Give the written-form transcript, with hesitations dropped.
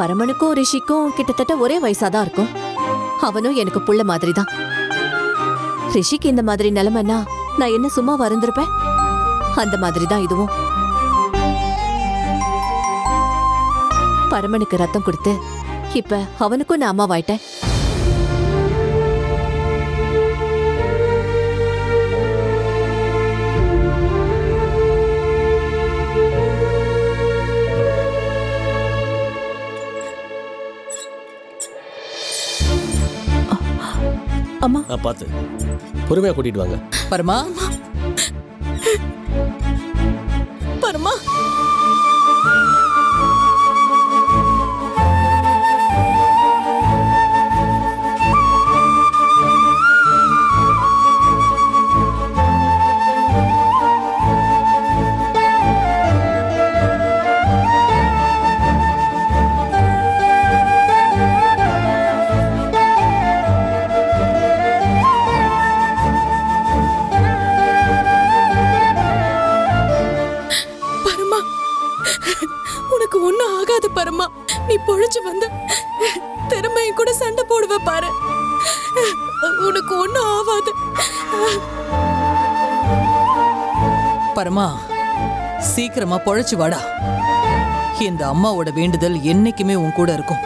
பரமனுக்கும் ரிஷிக்கும் கிட்டத்தட்ட ஒரே வயசாதான் இருக்கும். அவனும் எனக்கு புள்ள மாதிரி தான். ரிஷிக்கு இந்த மாதிரி நிலைமைன்னா நான் என்ன சும்மா வந்திருப்பேன்? அந்த மாதிரி தான் இதுவும். பரமனுக்கு ரத்தம் கொடுத்து இப்ப அவனுக்கும் நான் அம்மாவாயிட்டேன். அம்மா பார்த்து பொறுமையா கூட்டிட்டு வாங்க. பரமா பரமா உனக்கு ஒண்ணும் ஆகாது பரமா. நீ பொழைச்சு வந்து திறமையும் கூட சண்டை போடுவ பாரு. உனக்கு ஒண்ணும் ஆகாது பரமா. சீக்கிரமா பொழைச்சு வாடா. இந்த அம்மாவோட வேண்டுதல் என்னைக்குமே உன் கூட இருக்கும்.